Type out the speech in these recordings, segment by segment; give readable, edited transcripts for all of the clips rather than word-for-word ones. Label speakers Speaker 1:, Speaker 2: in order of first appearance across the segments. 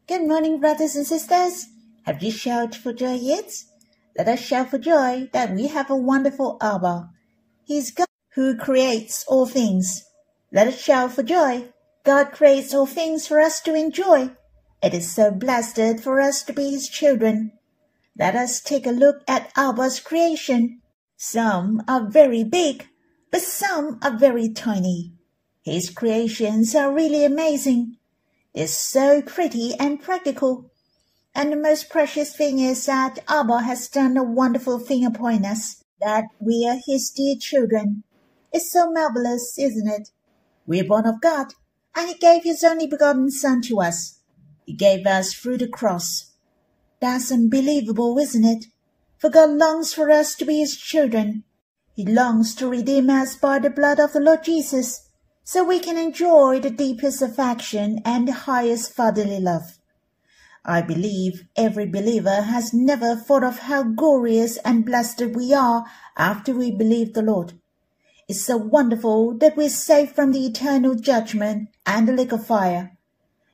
Speaker 1: Good morning, brothers and sisters. Have you shouted for joy yet? Let us shout for joy that we have a wonderful Abba. He is God who creates all things. Let us shout for joy. God creates all things for us to enjoy. It is so blessed for us to be His children. Let us take a look at Abba's creation. Some are very big, but some are very tiny. His creations are really amazing. They're so pretty and practical. And the most precious thing is that Abba has done a wonderful thing upon us, that we are His dear children. It's so marvelous, isn't it? We are born of God, and He gave His only begotten Son to us. He gave us through the cross. That's unbelievable, isn't it? For God longs for us to be His children. He longs to redeem us by the blood of the Lord Jesus, so we can enjoy the deepest affection and the highest fatherly love. I believe every believer has never thought of how glorious and blessed we are after we believe the Lord. It's so wonderful that we're saved from the eternal judgment and the lake of fire.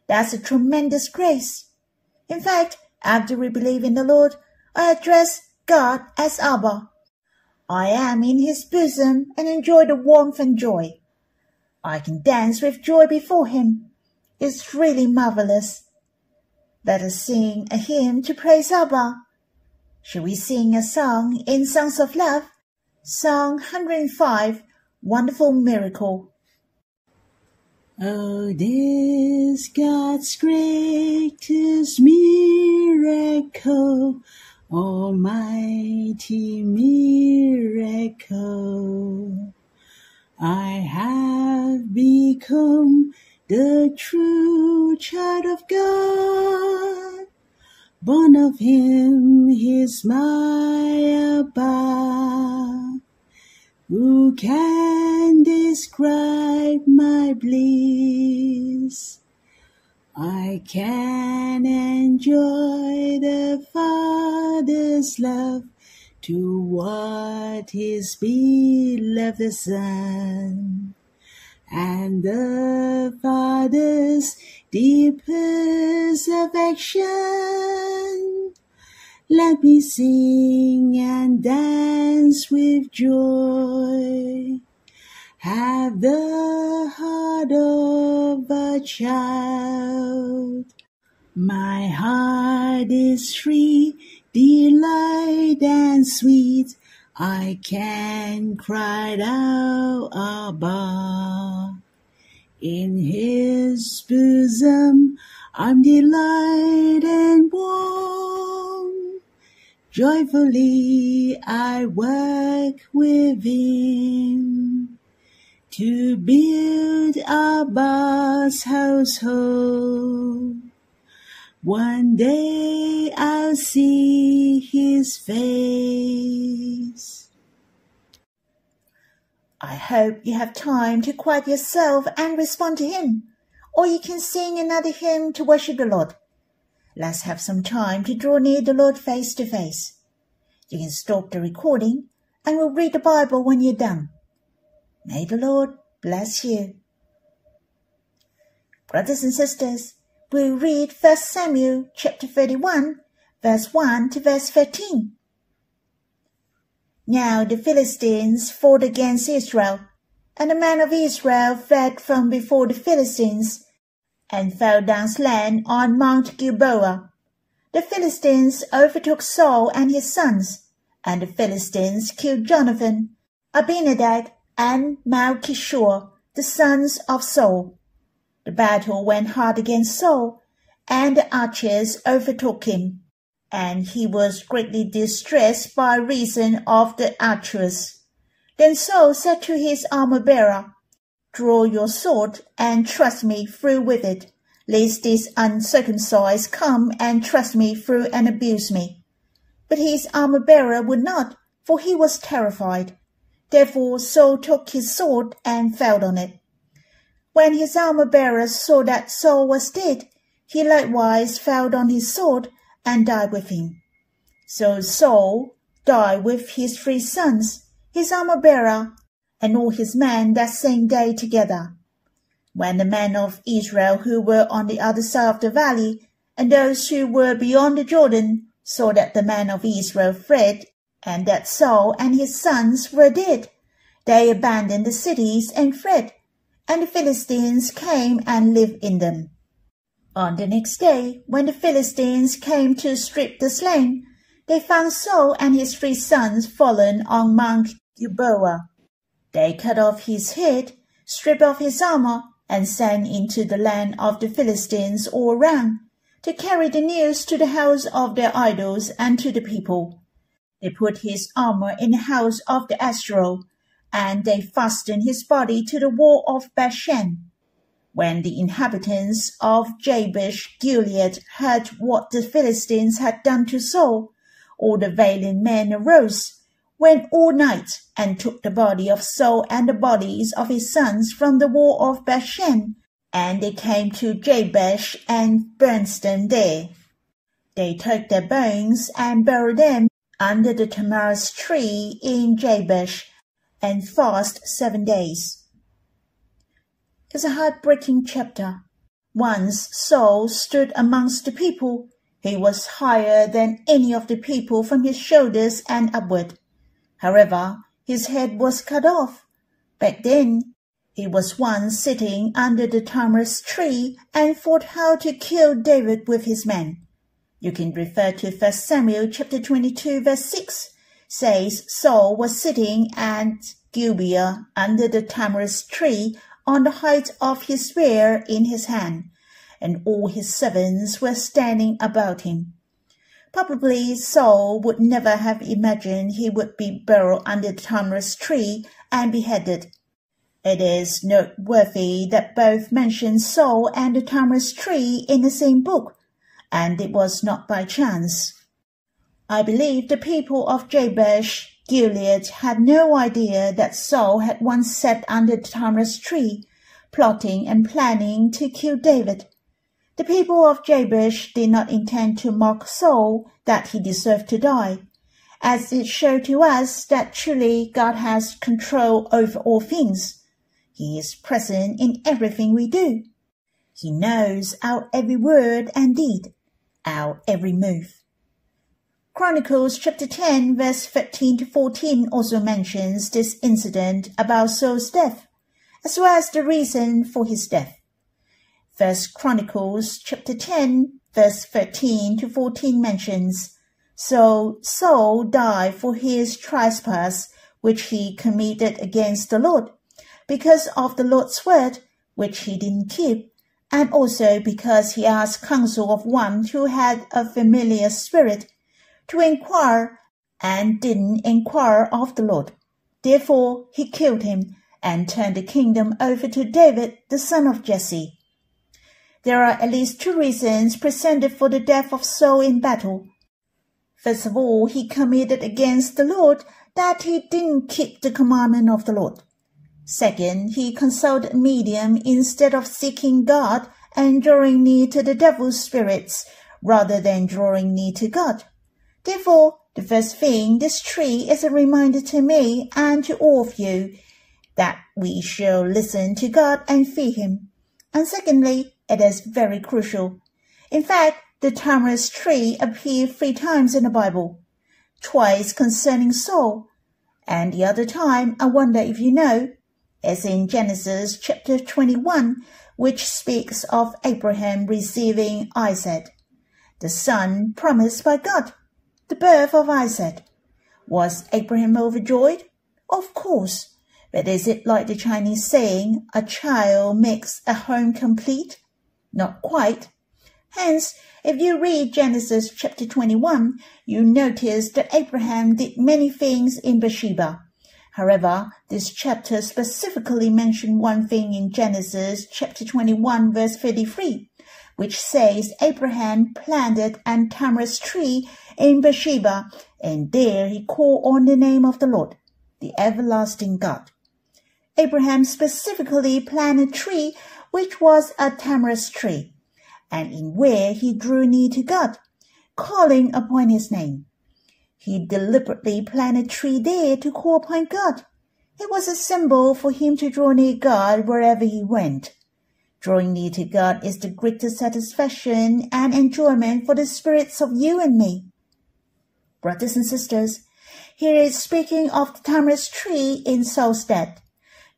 Speaker 1: That's a tremendous grace. In fact, after we believe in the Lord, I address God as Abba. I am in His bosom and enjoy the warmth and joy. I can dance with joy before Him. It's really marvelous. Let us sing a hymn to praise Abba. Shall we sing a song in Songs of Love? Song 105, Wonderful Miracle.
Speaker 2: Oh, this God's greatest miracle, almighty miracle. I have become the true child of God, born of Him, He's my Abba. Who can describe my bliss? I can enjoy the Father's love toward His beloved Son, and the Father's deepest affection. Let me sing and dance with joy. Have the heart of a child. My heart is free, delight and sweet. I can cry out, Abba. In His bosom I'm delight and warm. Joyfully I work with Him to build Abba's household. One day I'll see His face.
Speaker 1: I hope you have time to quiet yourself and respond to Him, or you can sing another hymn to worship the Lord. Let's have some time to draw near the Lord face to face. You can stop the recording and we'll read the Bible when you're done. May the Lord bless you. Brothers and sisters, we'll read 1 Samuel chapter 31, verse 1 to verse 13. Now the Philistines fought against Israel, and the men of Israel fled from before the Philistines, and fell down slain on Mount Gilboa. The Philistines overtook Saul and his sons, and the Philistines killed Jonathan, Abinadab, and Malchishua, the sons of Saul. The battle went hard against Saul, and the archers overtook him, and he was greatly distressed by reason of the archers. Then Saul said to his armor-bearer, Draw your sword and thrust me through with it, lest this uncircumcised come and thrust me through and abuse me. But his armor-bearer would not, for he was terrified. Therefore Saul took his sword and fell on it. When his armor-bearer saw that Saul was dead, he likewise fell on his sword and died with him. So Saul died with his 3 sons, his armor-bearer, and all his men that same day together. When the men of Israel who were on the other side of the valley And those who were beyond the Jordan saw that the men of Israel fled, and that Saul and his sons were dead. They abandoned the cities and fled, and the Philistines came and lived in them. On the next day, when the Philistines came to strip the slain, they found Saul and his 3 sons fallen on Mount Gilboa. They cut off his head, stripped off his armor, and sent into the land of the Philistines all around, to carry the news to the house of their idols and to the people. They put his armor in the house of the Astro, and they fastened his body to the wall of Bashan. When the inhabitants of Jabesh Gilead heard what the Philistines had done to Saul, all the valiant men arose, went all night, and took the body of Saul and the bodies of his sons from the wall of Bashan, and they came to Jabesh and burned them there. They took their bones and buried them under the tamarisk tree in Jabesh, and fasted 7 days. It's a heartbreaking chapter. Once Saul stood amongst the people. He was higher than any of the people from his shoulders and upward. However, his head was cut off. Back then, he was once sitting under the tamarisk tree and thought how to kill David with his men. You can refer to 1 Samuel chapter 22 verse 6, says Saul was sitting at Gilboa under the tamarisk tree on the height of his spear in his hand, and all his servants were standing about him. Probably Saul would never have imagined he would be buried under the tamarisk tree and beheaded. It is noteworthy that both mention Saul and the tamarisk tree in the same book, and it was not by chance. I believe the people of Jabesh Gilead had no idea that Saul had once sat under the tamarisk tree, plotting and planning to kill David. The people of Jabesh did not intend to mock Saul that he deserved to die, as it showed to us that truly God has control over all things. He is present in everything we do. He knows our every word and deed, our every move. Chronicles chapter 10 verse 13 to 14 also mentions this incident about Saul's death, as well as the reason for his death. 1 Chronicles chapter 10 verse 13 to 14 mentions, So Saul died for his trespass which he committed against the Lord, because of the Lord's word which he didn't keep, and also because he asked counsel of one who had a familiar spirit to inquire, and didn't inquire of the Lord. Therefore he killed him, and turned the kingdom over to David, the son of Jesse. There are at least 2 reasons presented for the death of Saul in battle. First of all, he committed against the Lord that he didn't keep the commandment of the Lord. Second, he consulted a medium instead of seeking God and drawing near to the devil's spirits, rather than drawing near to God. Therefore, the first thing, this tree is a reminder to me and to all of you that we shall listen to God and fear him. And secondly, it is very crucial. In fact, the tamarisk tree appears 3 times in the Bible, twice concerning Saul, and the other time, I wonder if you know, is in Genesis chapter 21, which speaks of Abraham receiving Isaac, the son promised by God. The birth of Isaac. Was Abraham overjoyed? Of course. But is it like the Chinese saying, a child makes a home complete? Not quite. Hence, if you read Genesis chapter 21, you notice that Abraham did many things in Beersheba. However, this chapter specifically mentioned one thing in Genesis chapter 21 verse 33, which says Abraham planted a tamarisk tree in Beersheba, and there he called on the name of the Lord, the everlasting God. Abraham specifically planted a tree which was a tamarisk tree, and in where he drew near to God, calling upon his name. He deliberately planted a tree there to call upon God. It was a symbol for him to draw near God wherever he went. Drawing near to God is the greatest satisfaction and enjoyment for the spirits of you and me. Brothers and sisters, here is speaking of the tamarisk tree in Saul's death.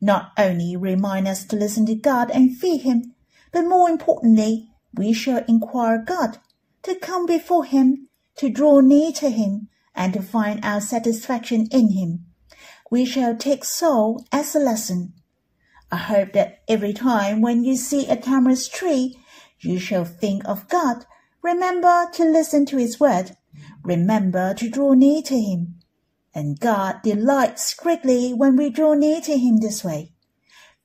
Speaker 1: Not only remind us to listen to God and fear Him, but more importantly, we shall inquire God, to come before Him, to draw near to Him, and to find our satisfaction in Him. We shall take Saul as a lesson. I hope that every time when you see a tamarisk tree, you shall think of God, remember to listen to His word, remember to draw near to Him. And God delights greatly when we draw near to Him this way.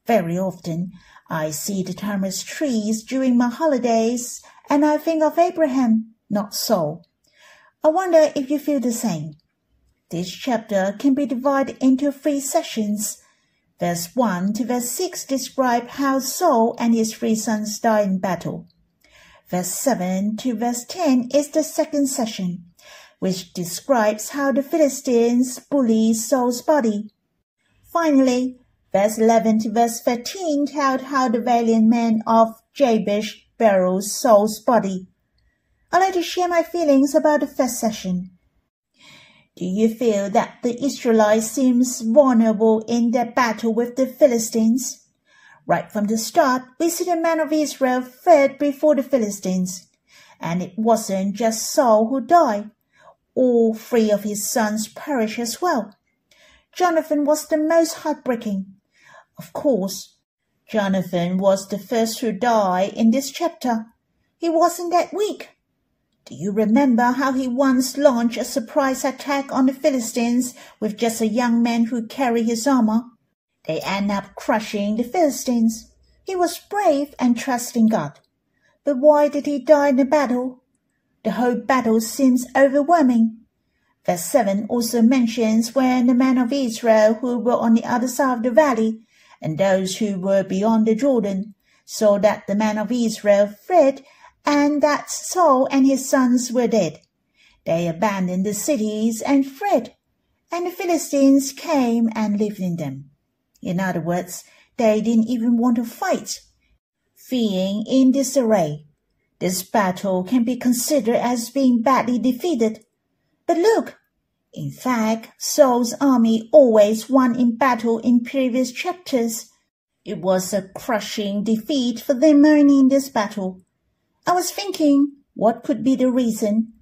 Speaker 1: Very often, I see the tamarisk trees during my holidays, and I think of Abraham, not Saul. I wonder if you feel the same. This chapter can be divided into 3 sessions. Verse 1 to verse 6 describe how Saul and his 3 sons died in battle. Verse 7 to verse 10 is the second session, which describes how the Philistines bully Saul's body. Finally, verse 11 to verse 13 tell how the valiant men of Jabesh buried Saul's body. I'd like to share my feelings about the first session. Do you feel that the Israelites seems vulnerable in their battle with the Philistines? Right from the start, we see the men of Israel fled before the Philistines. And it wasn't just Saul who died. All 3 of his sons perished as well. Jonathan was the most heartbreaking. Of course, Jonathan was the first to die in this chapter. He wasn't that weak. Do you remember how he once launched a surprise attack on the Philistines with just a young man who carried his armor? They ended up crushing the Philistines. He was brave and trusted in God. But why did he die in the battle? The whole battle seems overwhelming. Verse 7 also mentions when the men of Israel who were on the other side of the valley and those who were beyond the Jordan saw that the men of Israel fled and that Saul and his sons were dead. They abandoned the cities and fled, and the Philistines came and lived in them. In other words, they didn't even want to fight. Fleeing in disarray, this battle can be considered as being badly defeated. But look, in fact, Saul's army always won in battle in previous chapters. It was a crushing defeat for them only in this battle. I was thinking, what could be the reason?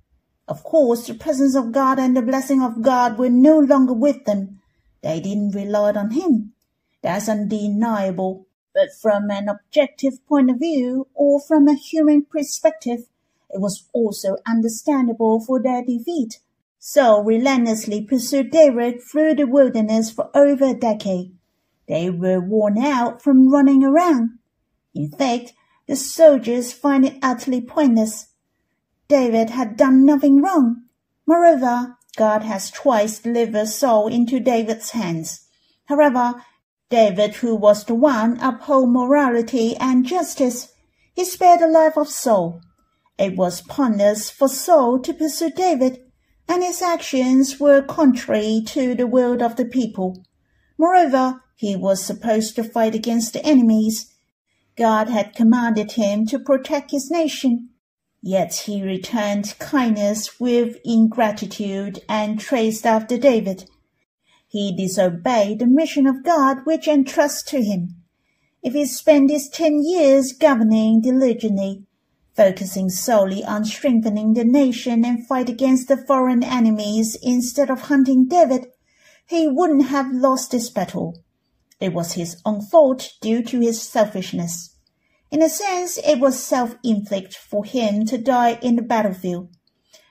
Speaker 1: Of course, the presence of God and the blessing of God were no longer with them. They didn't rely on Him. That's undeniable. But from an objective point of view, or from a human perspective, it was also understandable for their defeat. Saul relentlessly pursued David through the wilderness for over a decade. They were worn out from running around. In fact, the soldiers find it utterly pointless. David had done nothing wrong. Moreover, God has twice delivered Saul into David's hands. However, David, who was the one uphold morality and justice, he spared the life of Saul. It was pointless for Saul to pursue David, and his actions were contrary to the will of the people. Moreover, he was supposed to fight against the enemies. God had commanded him to protect his nation, yet he returned kindness with ingratitude and traced after David. He disobeyed the mission of God which entrusts to him. If he spent his 10 years governing diligently, focusing solely on strengthening the nation and fight against the foreign enemies instead of hunting David, he wouldn't have lost this battle. It was his own fault due to his selfishness. In a sense, it was self-inflicted for him to die in the battlefield.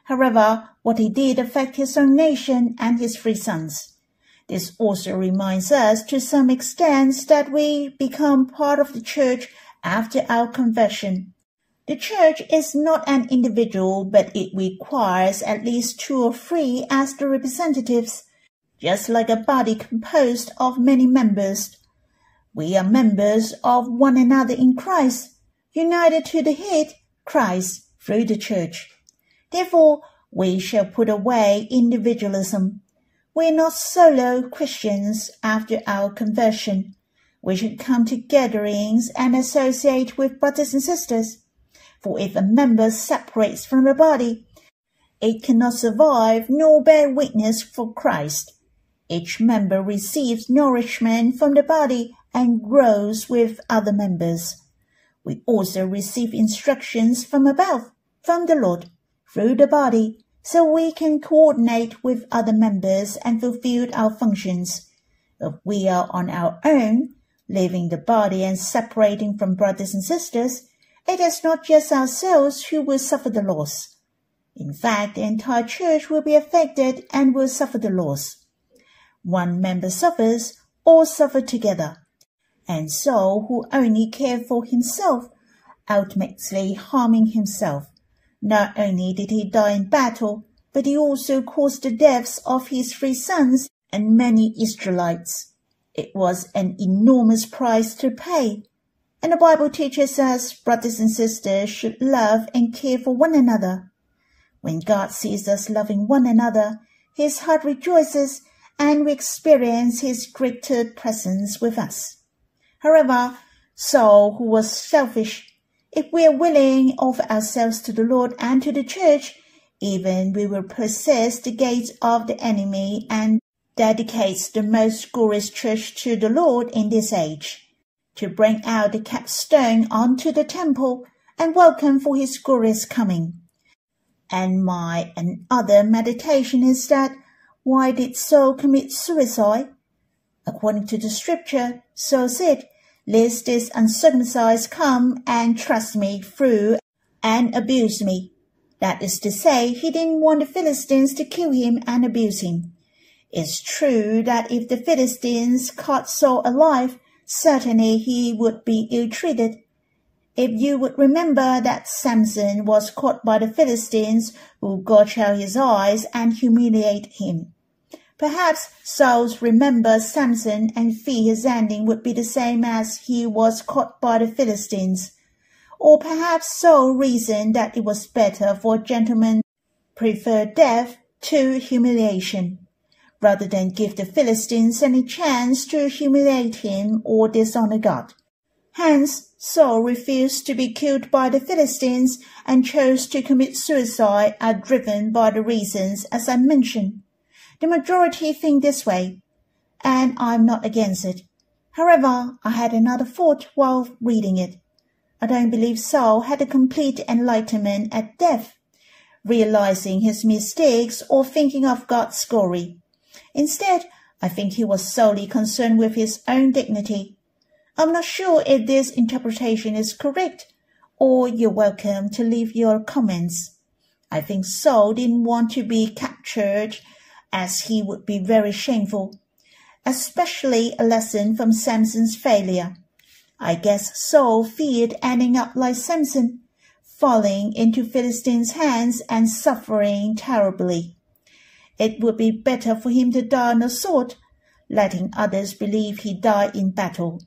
Speaker 1: However, what he did affected his own nation and his 3 sons. This also reminds us to some extent that we become part of the church after our conversion. The church is not an individual, but it requires at least 2 or 3 as the representatives, just like a body composed of many members. We are members of one another in Christ, united to the head, Christ, through the church. Therefore, we shall put away individualism. We are not solo Christians after our conversion. We should come to gatherings and associate with brothers and sisters. For if a member separates from the body, it cannot survive nor bear witness for Christ. Each member receives nourishment from the body and grows with other members. We also receive instructions from above, from the Lord, through the body, so we can coordinate with other members and fulfill our functions. If we are on our own, leaving the body and separating from brothers and sisters, it is not just ourselves who will suffer the loss. In fact, the entire church will be affected and will suffer the loss. One member suffers, all suffer together. And Saul, who only cared for himself, ultimately harming himself. Not only did he die in battle, but he also caused the deaths of his 3 sons and many Israelites. It was an enormous price to pay. And the Bible teaches us brothers and sisters should love and care for one another. When God sees us loving one another, his heart rejoices and we experience his greater presence with us. However, Saul, who was selfish, if we are willing to offer ourselves to the Lord and to the church, even we will possess the gates of the enemy and dedicates the most glorious church to the Lord in this age, to bring out the capstone onto the temple and welcome for his glorious coming. And my other meditation is that, why did Saul commit suicide? According to the scripture, Saul said, "Lest this uncircumcised come and thrust me through and abuse me." That is to say, he didn't want the Philistines to kill him and abuse him. It's true that if the Philistines caught Saul alive, certainly he would be ill-treated. If you would remember that Samson was caught by the Philistines, who gouged out his eyes and humiliated him. Perhaps Saul's remember Samson and fear his ending would be the same as he was caught by the Philistines. Or perhaps Saul reasoned that it was better for a gentleman prefer death to humiliation, rather than give the Philistines any chance to humiliate him or dishonor God. Hence, Saul refused to be killed by the Philistines and chose to commit suicide, are driven by the reasons as I mentioned. The majority think this way, and I'm not against it. However, I had another thought while reading it. I don't believe Saul had a complete enlightenment at death, realizing his mistakes or thinking of God's glory. Instead, I think he was solely concerned with his own dignity. I'm not sure if this interpretation is correct, or you're welcome to leave your comments. I think Saul didn't want to be captured, as he would be very shameful, especially a lesson from Samson's failure. I guess Saul feared ending up like Samson, falling into Philistines' hands and suffering terribly. It would be better for him to die on a sword, letting others believe he died in battle.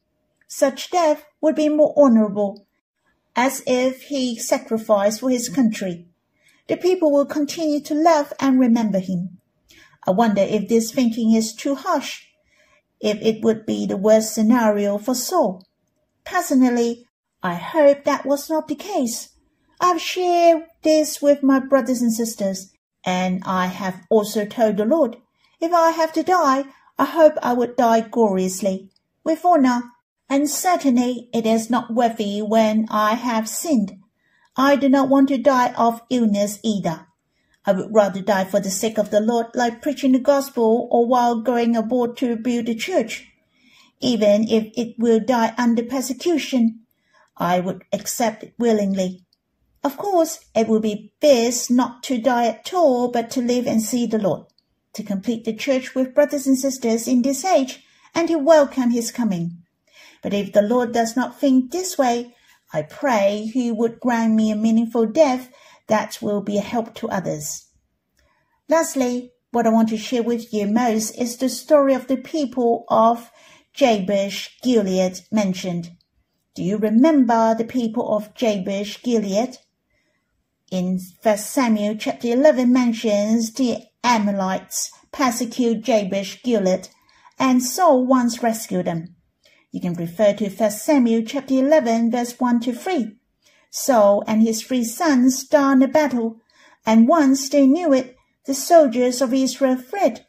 Speaker 1: Such death would be more honorable, as if he sacrificed for his country. The people will continue to love and remember him. I wonder if this thinking is too harsh, if it would be the worst scenario for Saul. Personally, I hope that was not the case. I have shared this with my brothers and sisters, and I have also told the Lord, if I have to die, I hope I would die gloriously, with honor, and certainly it is not worthy when I have sinned. I do not want to die of illness either. I would rather die for the sake of the Lord, like preaching the gospel or while going aboard to build a church. Even if it will die under persecution, I would accept it willingly. Of course, it would be best not to die at all, but to live and see the Lord, to complete the church with brothers and sisters in this age, and to welcome his coming. But if the Lord does not think this way, I pray he would grant me a meaningful death that will be a help to others. Lastly, what I want to share with you most is the story of the people of Jabesh Gilead mentioned. Do you remember the people of Jabesh Gilead? In 1 Samuel chapter 11 mentions the Amalekites persecute Jabesh Gilead, and Saul once rescued them. You can refer to 1 Samuel chapter 11, verse 1 to 3. Saul and his 3 sons started a battle, and once they knew it, the soldiers of Israel fled.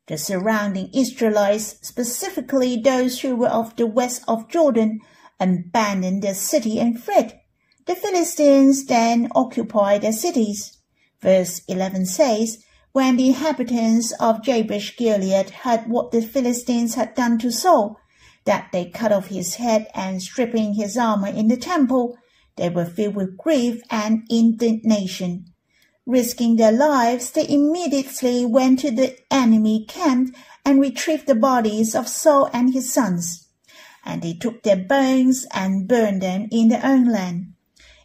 Speaker 1: The surrounding Israelites, specifically those who were of the west of Jordan, abandoned their city and fled. The Philistines then occupied their cities. Verse 11 says, when the inhabitants of Jabesh Gilead heard what the Philistines had done to Saul, that they cut off his head and stripping his armor in the temple, they were filled with grief and indignation. Risking their lives, they immediately went to the enemy camp and retrieved the bodies of Saul and his sons. And they took their bones and burned them in their own land.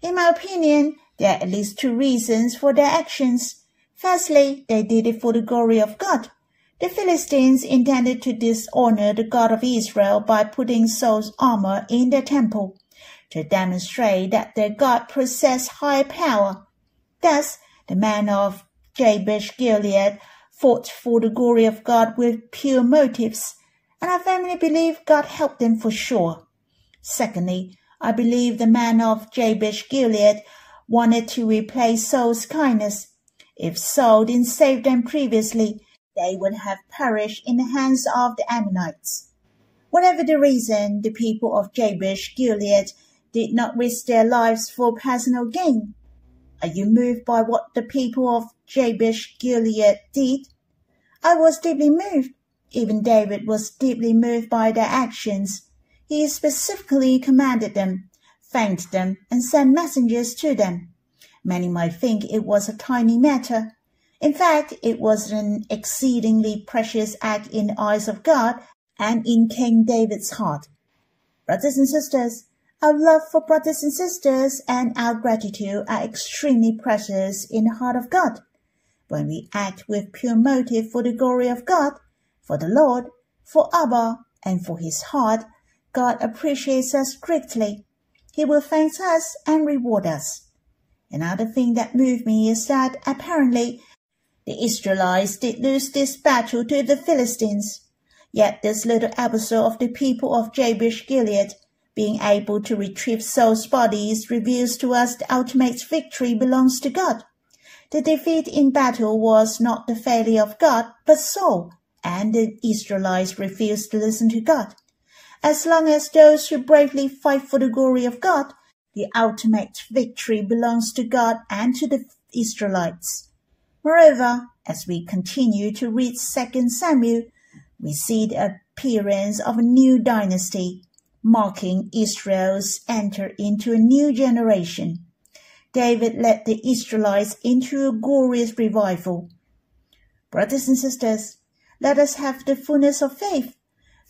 Speaker 1: In my opinion, there are at least 2 reasons for their actions. Firstly, they did it for the glory of God. The Philistines intended to dishonor the God of Israel by putting Saul's armor in their temple, to demonstrate that their God possessed high power. Thus, the men of Jabesh Gilead fought for the glory of God with pure motives, and I firmly believe God helped them for sure. Secondly, I believe the men of Jabesh Gilead wanted to repay Saul's kindness. If Saul didn't save them previously, they would have perished in the hands of the Ammonites. Whatever the reason, the people of Jabesh Gilead did not risk their lives for personal gain. Are you moved by what the people of Jabesh Gilead did? I was deeply moved. Even David was deeply moved by their actions. He specifically commanded them, thanked them, and sent messengers to them. Many might think it was a tiny matter. In fact, it was an exceedingly precious act in the eyes of God and in King David's heart. Brothers and sisters, our love for brothers and sisters and our gratitude are extremely precious in the heart of God. When we act with pure motive for the glory of God, for the Lord, for Abba, and for his heart, God appreciates us greatly. He will thank us and reward us. Another thing that moved me is that apparently the Israelites did lose this battle to the Philistines. Yet this little episode of the people of Jabesh Gilead being able to retrieve Saul's bodies reveals to us the ultimate victory belongs to God. The defeat in battle was not the failure of God, but Saul, and the Israelites refused to listen to God. As long as those who bravely fight for the glory of God, the ultimate victory belongs to God and to the Israelites. Moreover, as we continue to read 2 Samuel, we see the appearance of a new dynasty, marking Israel's entry into a new generation. David led the Israelites into a glorious revival. Brothers and sisters, let us have the fullness of faith.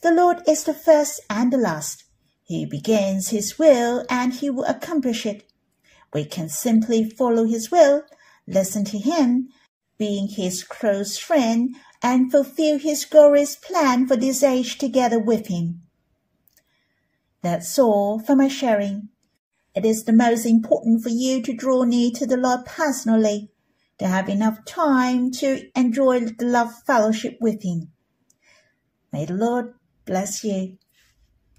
Speaker 1: The Lord is the first and the last. He begins his will and he will accomplish it. We can simply follow his will, listen to him, being his close friend, and fulfill his glorious plan for this age together with him. That's all for my sharing. It is the most important for you to draw near to the Lord personally, to have enough time to enjoy the love fellowship with him. May the Lord bless you.